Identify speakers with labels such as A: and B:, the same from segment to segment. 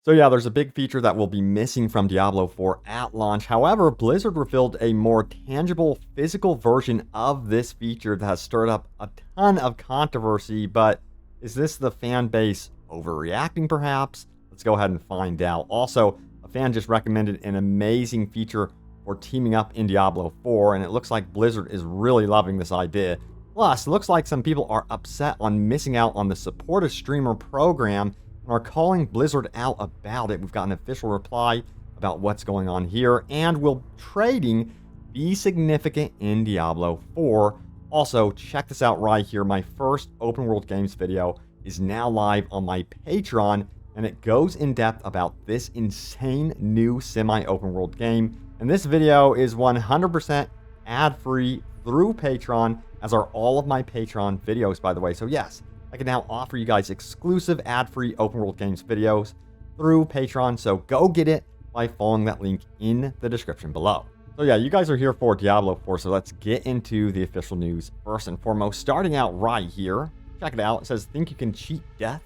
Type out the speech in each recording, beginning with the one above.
A: So yeah, there's a big feature that will be missing from Diablo 4 at launch. However, Blizzard revealed a more tangible physical version of this feature that has stirred up a ton of controversy. But is this the fan base overreacting perhaps? Let's go ahead and find out. Also, a fan just recommended an amazing feature for teaming up in Diablo 4, and it looks like Blizzard is really loving this idea. Plus, it looks like some people are upset on missing out on the Support a Streamer program and are calling Blizzard out about it. We've got an official reply about what's going on here, and will trading be significant in Diablo 4? Also, check this out right here. My first open world games video is now live on my Patreon, and it goes in depth about this insane new semi-open world game. And this video is 100% ad-free through Patreon, as are all of my Patreon videos, by the way. So yes, I can now offer you guys exclusive ad-free open world games videos through Patreon. So go get it by following that link in the description below. So yeah, you guys are here for Diablo 4, so let's get into the official news. First and foremost, starting out right here, check it out. It says, think you can cheat death?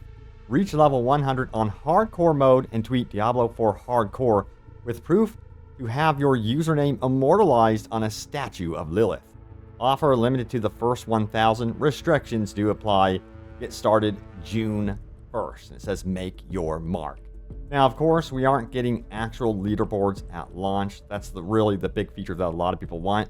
A: Reach level 100 on hardcore mode and tweet Diablo 4 hardcore with proof to have your username immortalized on a statue of Lilith. Offer limited to the first 1,000. Restrictions do apply. Get started June 1st. It says make your mark. Now, of course, we aren't getting actual leaderboards at launch. That's really the big feature that a lot of people want.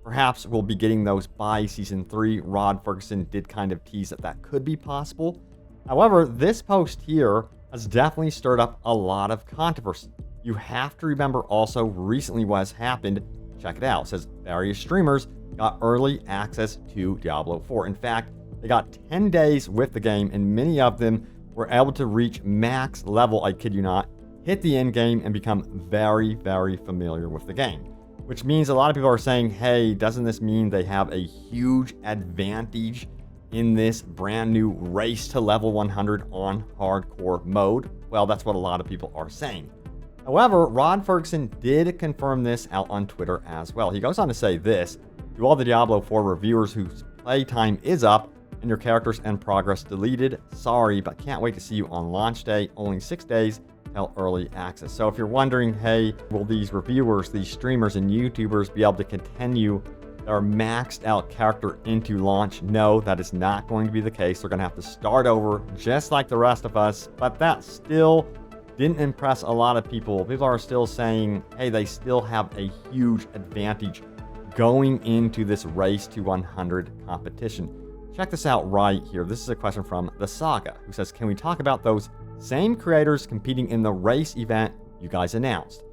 A: Perhaps we'll be getting those by Season 3. Rod Ferguson did kind of tease that that could be possible. However, this post here has definitely stirred up a lot of controversy. You have to remember also recently what has happened. Check it out. It says various streamers got early access to Diablo 4. In fact, they got 10 days with the game, and many of them were able to reach max level, I kid you not, hit the end game, and become very, very familiar with the game. Which means a lot of people are saying, hey, doesn't this mean they have a huge advantage in this brand new race to level 100 on hardcore mode? Well, that's what a lot of people are saying. However, Rod Ferguson did confirm this out on Twitter as well. He goes on to say this: to all the Diablo 4 reviewers whose playtime is up and your characters and progress deleted, sorry, but can't wait to see you on launch day. Only 6 days till early access. So if you're wondering, hey, will these reviewers, these streamers and YouTubers be able to continue their maxed out character into launch? No, that is not going to be the case. They're going to have to start over just like the rest of us, but that still didn't impress a lot of people. People are still saying, hey, they still have a huge advantage going into this race to 100 competition. Check this out right here. This is a question from The Saga, who says, can we talk about those same creators competing in the race event you guys announced?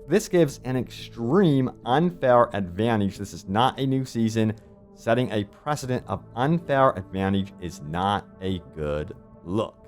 A: This gives an extreme unfair advantage. This is not a new season. Setting a precedent of unfair advantage is not a good look.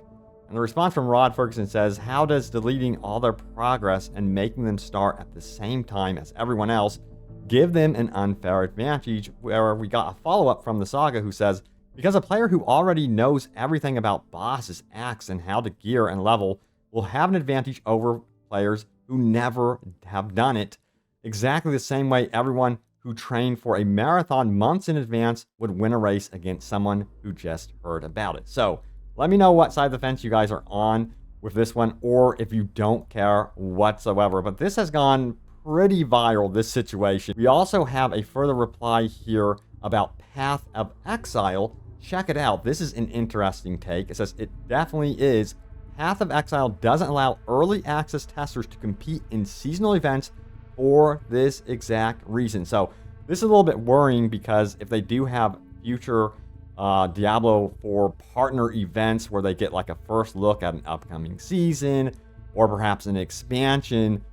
A: And the response from Rod Ferguson says, how does deleting all their progress and making them start at the same time as everyone else give them an unfair advantage? Where we got a follow-up from The Saga, who says, because a player who already knows everything about bosses, acts, and how to gear and level will have an advantage over players who never have done it. Exactly the same way everyone who trained for a marathon months in advance would win a race against someone who just heard about it. So let me know what side of the fence you guys are on with this one, or if you don't care whatsoever. But this has gone pretty viral, this situation. We also have a further reply here about Path of Exile. Check it out. This is an interesting take. It says it definitely is. Path of Exile doesn't allow early access testers to compete in seasonal events for this exact reason. So this is a little bit worrying, because if they do have future Diablo 4 partner events where they get like a first look at an upcoming season, or perhaps an expansion,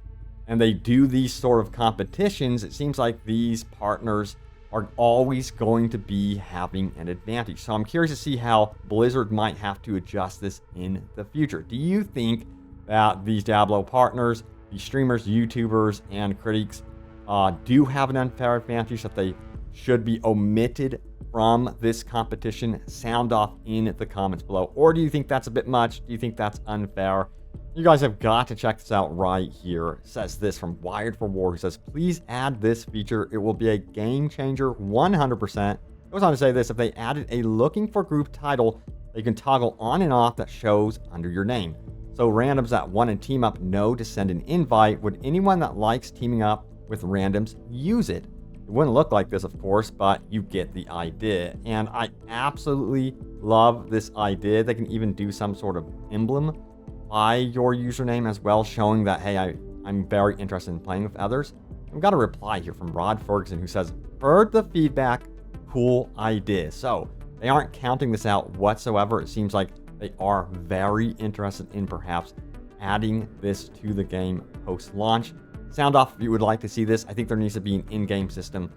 A: and they do these sort of competitions, it seems like these partners are always going to be having an advantage. So I'm curious to see how Blizzard might have to adjust this in the future. Do you think that these Diablo partners, these streamers, YouTubers, and critics do have an unfair advantage that they should be omitted from this competition? Sound off in the comments below. Or do you think that's a bit much? Do you think that's unfair? You guys have got to check this out right here. It says this from Wired for War, who says, please add this feature. It will be a game changer 100%. It goes on to say this: if they added a looking for group title, they can toggle on and off that shows under your name. so randoms that want to team up know to send an invite. Would anyone that likes teaming up with randoms use it? It wouldn't look like this, of course, but you get the idea. And I absolutely love this idea. They can even do some sort of emblem by your username as well, showing that, hey, I'm very interested in playing with others. We've got a reply here from Rod Ferguson who says, heard the feedback, cool idea. So they aren't counting this out whatsoever. It seems like they are very interested in perhaps adding this to the game post-launch. Sound off if you would like to see this. I think there needs to be an in-game system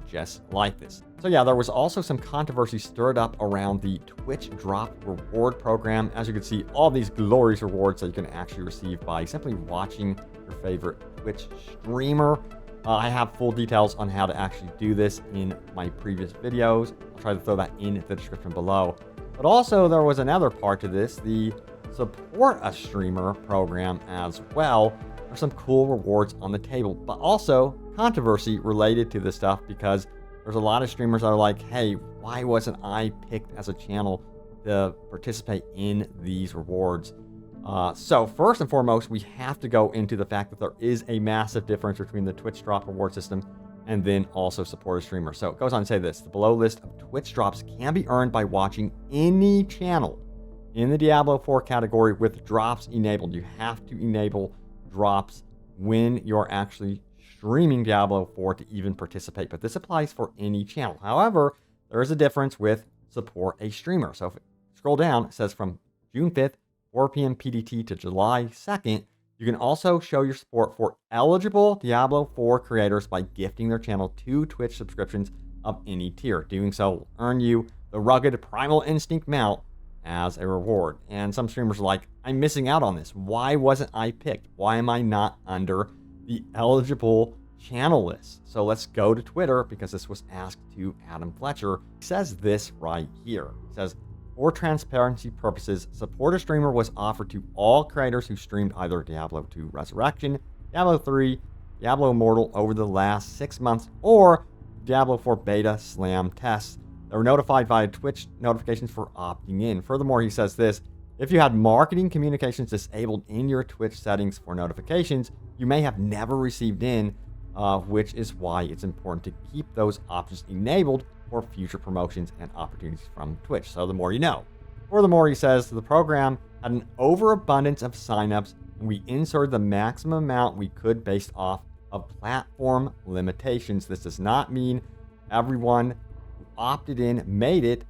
A: just like this. So yeah, there was also some controversy stirred up around the Twitch Drop reward program. As you can see, all these glorious rewards that you can actually receive by simply watching your favorite Twitch streamer. I have full details on how to actually do this in my previous videos. I'll try to throw that in the description below. But also there was another part to this, the support a streamer program as well. There's some cool rewards on the table, but also controversy related to this stuff because there's a lot of streamers that are like, hey, why wasn't I picked as a channel to participate in these rewards? So first and foremost, we have to go into the fact that there is a massive difference between the Twitch Drop reward system and then also support a streamer. So it goes on to say this, the below list of Twitch drops can be earned by watching any channel in the Diablo 4 category with drops enabled. You have to enable drops when you're actually streaming Diablo 4 to even participate, but this applies for any channel. However, there is a difference with support a streamer. So if you scroll down, it says from June 5th, 4 p.m. PDT to July 2nd, you can also show your support for eligible Diablo 4 creators by gifting their channel 2 Twitch subscriptions of any tier. Doing so will earn you the rugged Primal Instinct mount as a reward. And some streamers are like, I'm missing out on this. Why wasn't I picked? Why am I not under the eligible channel list? So let's go to Twitter because this was asked to Adam Fletcher. He says this right here. He says, for transparency purposes, support a streamer was offered to all creators who streamed either Diablo 2 Resurrection, Diablo 3, Diablo Immortal over the last 6 months, or Diablo 4 beta slam tests. They were notified via Twitch notifications for opting in. Furthermore, he says this, if you had marketing communications disabled in your Twitch settings for notifications, you may have never received in, which is why it's important to keep those options enabled for future promotions and opportunities from Twitch. So the more you know. Furthermore, he says the program had an overabundance of signups and we inserted the maximum amount we could based off of platform limitations. This does not mean everyone who opted in made it,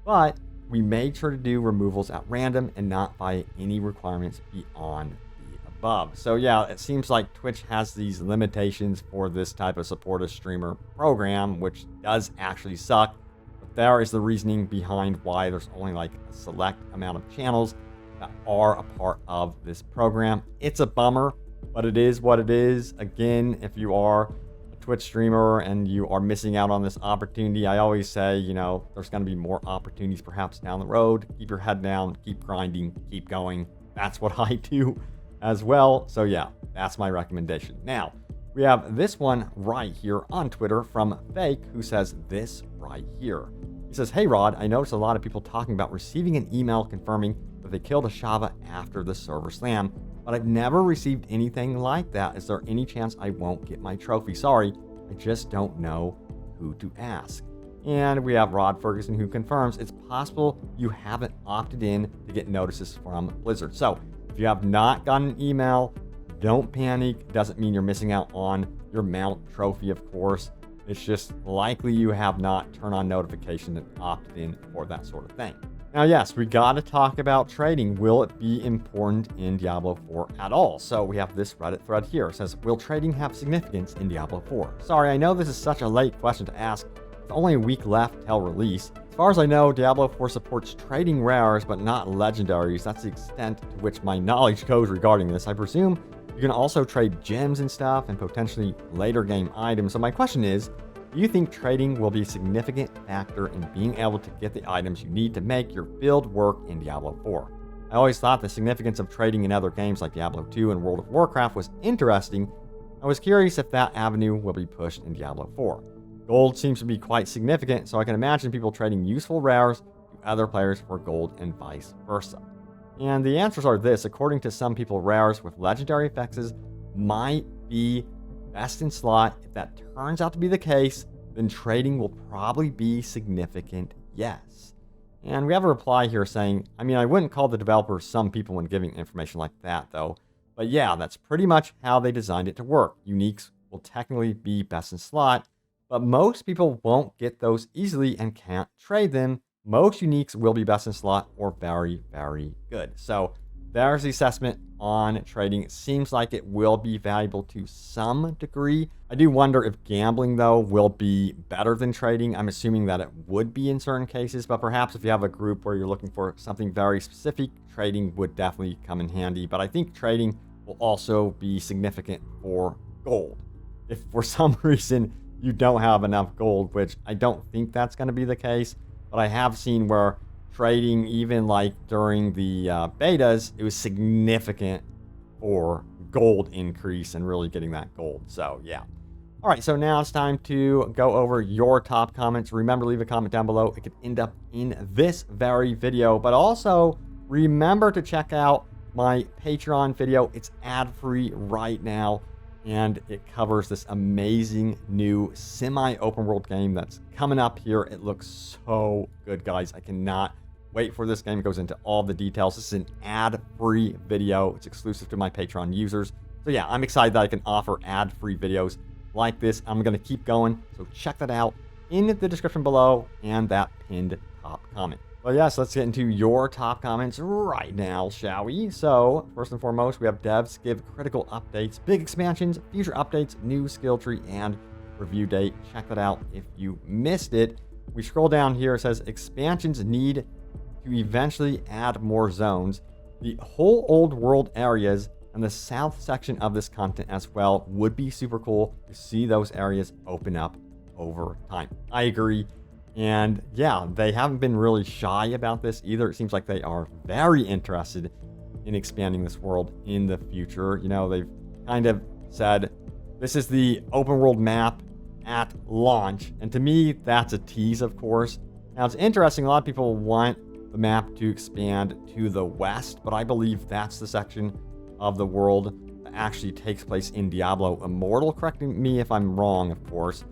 A: but we made sure to do removals at random and not by any requirements beyond the above. So yeah, it seems like Twitch has these limitations for this type of support a streamer program, which does actually suck. But there is the reasoning behind why there's only like a select amount of channels that are a part of this program. It's a bummer, but it is what it is. Again, if you are a Twitch streamer and you are missing out on this opportunity, I always say, you know, there's going to be more opportunities perhaps down the road. Keep your head down, keep grinding, keep going. That's what I do as well. So yeah, that's my recommendation. Now, we have this one right here on Twitter from Fake, who says this right here. He says, hey Rod, I noticed a lot of people talking about receiving an email confirming that they killed Ashava after the server slam, but I've never received anything like that. Is there any chance I won't get my trophy? Sorry, I just don't know who to ask. And we have Rod Ferguson, who confirms it's possible you haven't opted in to get notices from Blizzard. So if you have not gotten an email, don't panic. It doesn't mean you're missing out on your mount trophy, of course. It's just likely you have not turned on notification and opted in for that sort of thing. Now, yes, we got to talk about trading. Will it be important in Diablo 4 at all? So we have this Reddit thread here. It says, will trading have significance in Diablo 4? Sorry, I know this is such a late question to ask. With only a week left till release. As far as I know, Diablo 4 supports trading rares, but not legendaries. That's the extent to which my knowledge goes regarding this. I presume you can also trade gems and stuff and potentially later game items. So my question is, do you think trading will be a significant factor in being able to get the items you need to make your build work in Diablo 4? I always thought the significance of trading in other games like Diablo 2 and World of Warcraft was interesting. I was curious if that avenue will be pushed in Diablo 4. Gold seems to be quite significant, so I can imagine people trading useful rares to other players for gold and vice versa. And the answers are this. According to some people, rares with legendary effects might be best in slot. If that turns out to be the case, then trading will probably be significant, yes. And we have a reply here saying, I mean, I wouldn't call the developers some people when giving information like that, though. But yeah, that's pretty much how they designed it to work. Uniques will technically be best in slot, but most people won't get those easily and can't trade them. Most uniques will be best in slot or very, very good. So there's the assessment on trading. It seems like it will be valuable to some degree. I do wonder if gambling, though, will be better than trading. I'm assuming that it would be in certain cases, but perhaps if you have a group where you're looking for something very specific, trading would definitely come in handy. But I think trading will also be significant for gold. If for some reason you don't have enough gold, which I don't think that's going to be the case, but I have seen where trading, even like during the betas, it was significant for gold increase and really getting that gold. So yeah. All right, so now it's time to go over your top comments. Remember, leave a comment down below. It could end up in this very video, but also remember to check out my Patreon video. It's ad-free right now, and it covers this amazing new semi-open world game that's coming up here. It looks so good, guys. I cannot wait for this game. It goes into all the details. This is an ad-free video. It's exclusive to my Patreon users. So yeah, I'm excited that I can offer ad-free videos like this. I'm going to keep going. So check that out in the description below and that pinned top comment. Well, yes, let's get into your top comments right now, shall we? So, first and foremost, we have devs give critical updates, big expansions, future updates, new skill tree, and review date. Check that out if you missed it. We scroll down here. It says expansions need to eventually add more zones. The whole old world areas and the south section of this content as well would be super cool to see those areas open up over time. I agree. And yeah, they haven't been really shy about this either. It seems like they are very interested in expanding this world in the future. You know, they've kind of said, this is the open world map at launch. And to me, that's a tease, of course. Now, it's interesting. A lot of people want the map to expand to the west, but I believe that's the section of the world that actually takes place in Diablo Immortal. Correcting me if I'm wrong, of course.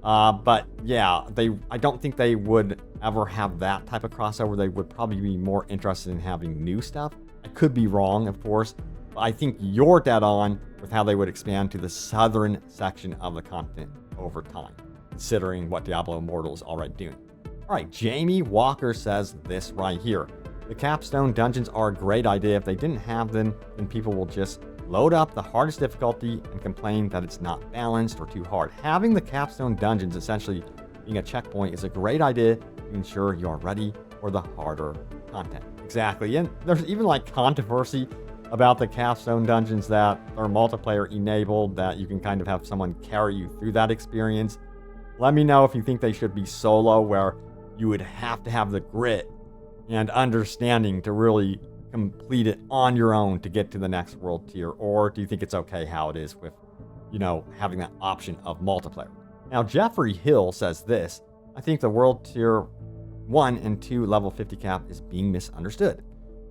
A: But yeah, I don't think they would ever have that type of crossover. They would probably be more interested in having new stuff. I could be wrong, of course, but I think you're dead on with how they would expand to the southern section of the content over time, considering what Diablo Immortal is already doing. All right, Jamie Walker says this right here. The capstone dungeons are a great idea. If they didn't have them, then people will just load up the hardest difficulty and complain that it's not balanced or too hard. Having the capstone dungeons essentially being a checkpoint is a great idea to ensure you are ready for the harder content. Exactly. And there's even like controversy about the capstone dungeons that are multiplayer enabled, that you can kind of have someone carry you through that experience. Let me know if you think they should be solo, where you would have to have the grit and understanding to really complete it on your own to get to the next world tier, or do you think it's okay how it is with, you know, having that option of multiplayer? Now, Jeffrey Hill says this: I think the world tier 1 and 2 level 50 cap is being misunderstood.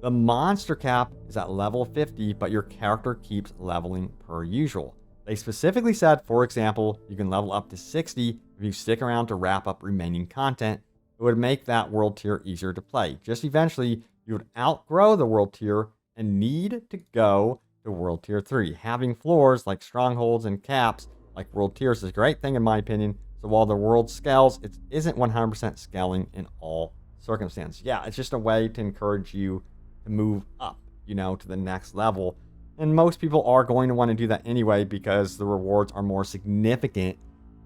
A: The monster cap is at level 50, but your character keeps leveling per usual. They specifically said, for example, you can level up to 60 if you stick around to wrap up remaining content. It would make that world tier easier to play. Just eventually, you would outgrow the world tier and need to go to world tier 3. Having floors like strongholds and caps like world tiers is a great thing in my opinion. So while the world scales, it isn't 100% scaling in all circumstances. Yeah, it's just a way to encourage you to move up, you know, to the next level. And most people are going to want to do that anyway because the rewards are more significant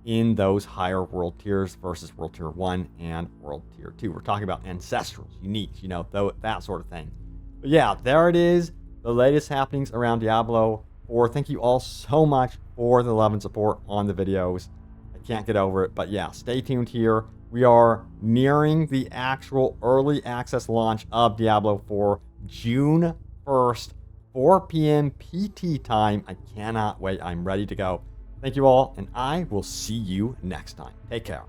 A: in those higher world tiers versus world tier 1 and world tier 2. We're talking about ancestrals, uniques, you know, that sort of thing. But yeah, there it is. The latest happenings around Diablo 4. Thank you all so much for the love and support on the videos. I can't get over it. But yeah, stay tuned here. We are nearing the actual early access launch of Diablo 4, June 1st, 4 p.m. PT time. I cannot wait. I'm ready to go. Thank you all, and I will see you next time. Take care.